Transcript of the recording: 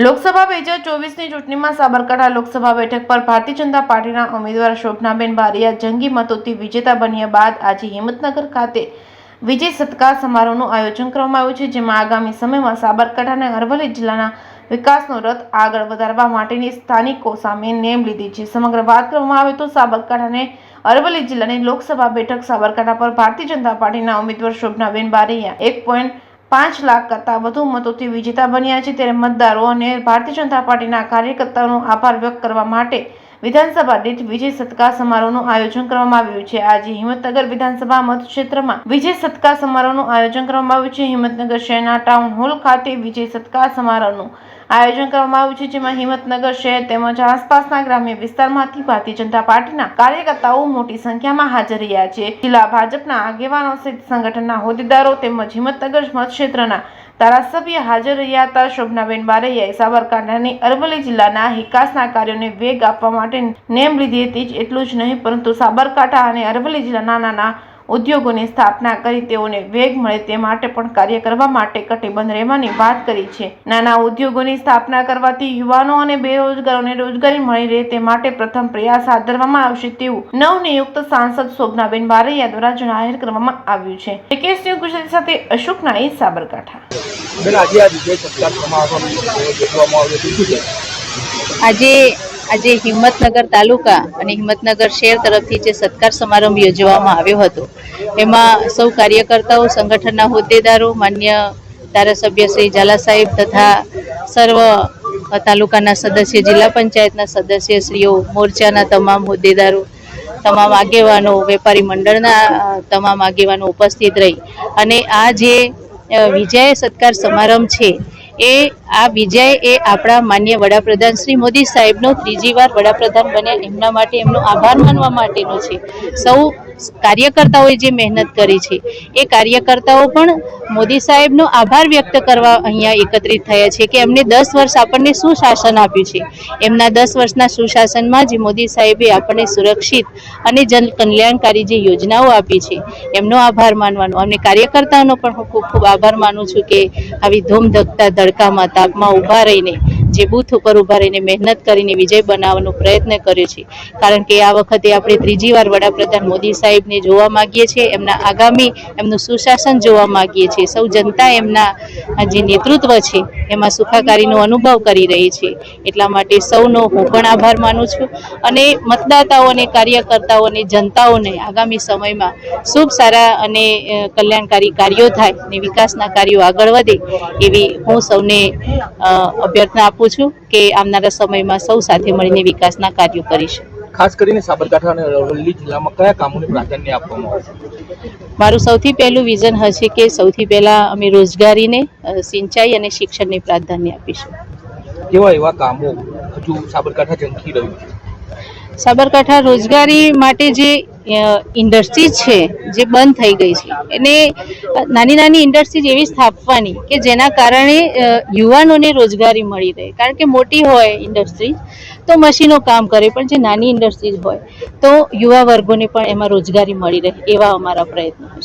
લોકસભા 2024ની ચૂંટણીમાં સાબરકાંઠા લોકસભા બેઠક પર ભારતીય જનતા પાર્ટીના ઉમેદવાર શોભનાબેન બારૈયા જંગી મતોથી વિજેતા બન્યા બાદ આજે હિંમતનગર ખાતે વિજય સત્કાર સમારોહનું આયોજન કરવામાં આવ્યું છે, જેમાં આગામી સમયમાં સાબરકાંઠા અને અરવલ્લી જિલ્લાના વિકાસનો રથ આગળ વધારવા માટેની સ્થાનિકો સામે નેમ લીધી છે. સમગ્ર વાત કરવામાં આવે તો સાબરકાંઠા અને અરવલ્લી જિલ્લાની લોકસભા બેઠક સાબરકાંઠા પર ભારતીય જનતા પાર્ટીના ઉમેદવાર શોભનાબેન બારૈયા 1.5 લાખ કરતા વધુ મતોથી વિજેતા બન્યા છે. ત્યારે મતદારો અને ભારતીય જનતા પાર્ટીના કાર્યકર્તાઓનો આભાર વ્યક્ત કરવા માટે વિધાનસભા દીઠ વિજય સત્કાર સમારોહનું આયોજન કરવામાં આવ્યું છે. આજે હિંમતનગર વિધાનસભા મતક્ષેત્રમાં વિજય સત્કાર સમારોહનું આયોજન કરવામાં આવ્યું છે. હિંમતનગર શહેરના ટાઉન હોલ ખાતે વિજય સત્કાર સમારોહનું આયોજન કરવામાં આવ્યું છે, જેમાં હિંમતનગર શહેર તેમજ આસપાસના ગ્રામ્ય વિસ્તારમાંથી ભારતીય જનતા પાર્ટીના કાર્યકર્તાઓ મોટી સંખ્યામાં હાજર રહ્યા છે. જિલ્લા ભાજપના આગેવાનો સહિત સંગઠનના હોદ્દેદારો તેમજ હિંમતનગર મતક્ષેત્રના ધારાસભ્ય હાજર રહ્યા હતા. શોભનાબેન બારૈયાએ સાબરકાંઠાની અરવલ્લી જિલ્લાના વિકાસના કાર્યોને વેગ આપવા માટે નેમ લીધી હતી. એટલું જ નહીં પરંતુ સાબરકાંઠા અને અરવલ્લી જિલ્લાના નાના ઉદ્યોગોની સ્થાપના કરી તેઓને વેગ મળે તે માટે પણ કાર્ય કરવા માટે કટિબદ્ધ રહેવાની વાત કરી છે. નાના ઉદ્યોગોની સ્થાપના કરવાથી યુવાનો અને બેરોજગારોને રોજગારી મળી રહે તે માટે પ્રથમ પ્રયાસ હાથ ધરવામાં આવશે તેવું નવનિયુક્ત સાંસદ શોભનાબેન બારૈયા દ્વારા જાહેર કરવામાં આવ્યું છે. કેસ ન્યૂઝ ગુજરાતી સાથે અશોક નાઈ, સાબરકાંઠા. આજે હિંમતનગર તાલુકા અને હિંમતનગર શહેર તરફથી જે સત્કાર સમારંભ યોજવામાં આવ્યો હતો, એમાં સૌ કાર્યકર્તાઓ, સંગઠનના હોદ્દેદારો, માન્ય ધારાસભ્ય શ્રી ઝાલા સાહેબ તથા સર્વ તાલુકાના સદસ્ય, જિલ્લા પંચાયતના સદસ્યશ્રીઓ, મોરચાના તમામ હોદ્દેદારો, તમામ આગેવાનો, વેપારી મંડળના તમામ આગેવાનો ઉપસ્થિત રહી અને આ જે વિજય સત્કાર સમારંભ છે આ વિજય એ આપણા માન્ય વડાપ્રધાન શ્રી મોદી સાહેબનો ત્રીજી વાર વડાપ્રધાન બન્યા એમના માટે એમનો આભાર માનવા માટેનો છે. સૌ કાર્યકર્તાઓએ જે મહેનત કરી છે એ કાર્યકર્તાઓ પણ મોદી સાહેબનો આભાર વ્યક્ત કરવા અહીંયા એકત્રિત થયા છે કે એમને 10 વર્ષ આપણને શું શાસન આપ્યું છે. એમના 10 વર્ષના સુશાસનમાં જે મોદી સાહેબે આપણને સુરક્ષિત અને જન કલ્યાણકારી જે યોજનાઓ આપી છે એમનો આભાર માનવાનો, અને કાર્યકર્તાઓનો પણ હું ખૂબ ખૂબ આભાર માનું છું કે આવી ધૂમધકતા તડકામાં તાપમાં ઊભા રહીને જે બૂથ ઉપર ઊભા રહીને મહેનત કરીને વિજય બનાવવાનો પ્રયત્ન કર્યો છે. કારણ કે આ વખતે આપણે ત્રીજી વાર વડાપ્રધાન મોદી સાહેબને જોવા માગીએ છીએ, એમના આગામી એમનું સુશાસન જોવા માગીએ છીએ. સૌ જનતા એમના જે નેતૃત્વ છે એમાં સુખાકારીનો અનુભવ કરી રહી છે. એટલા માટે સૌનો હું પણ આભાર માનું છું અને મતદાતાઓને, કાર્યકર્તાઓને, જનતાઓને આગામી સમયમાં ખૂબ સારા અને કલ્યાણકારી કાર્યો થાય અને વિકાસના કાર્યો આગળ વધે એવી હું સૌને અભ્યર્થના આપું છું કે આવનારા સમયમાં સૌ સાથે મળીને વિકાસના કાર્યો કરીશું. ખાસ કરીને સાબરકાંઠા અને અરવલ્લી જિલ્લામાં કયા કામોને પ્રાધાન્ય આપવામાં આવશે? મારું સૌથી પહેલું વિઝન હશે કે સૌથી પહેલાં અમે રોજગારીને, સિંચાઈ અને શિક્ષણને પ્રાધાન્ય આપીશું. કેવા એવા કામો હજુ સાબરકાંઠા ઝંખી રહ્યું છે? સાબરકાંઠા રોજગારી માટે જે ઇન્ડસ્ટ્રીઝ છે જે બંધ થઈ ગઈ છે એને નાની નાની ઇન્ડસ્ટ્રીઝ એવી સ્થાપવાની કે જેના કારણે યુવાનોને રોજગારી મળી રહે. કારણ કે મોટી હોય ઇન્ડસ્ટ્રીઝ તો મશીનો કામ કરે, પણ જે નાની ઇન્ડસ્ટ્રીઝ હોય તો યુવા વર્ગોને પણ એમાં રોજગારી મળી રહે એવા અમારા પ્રયત્નો હશે.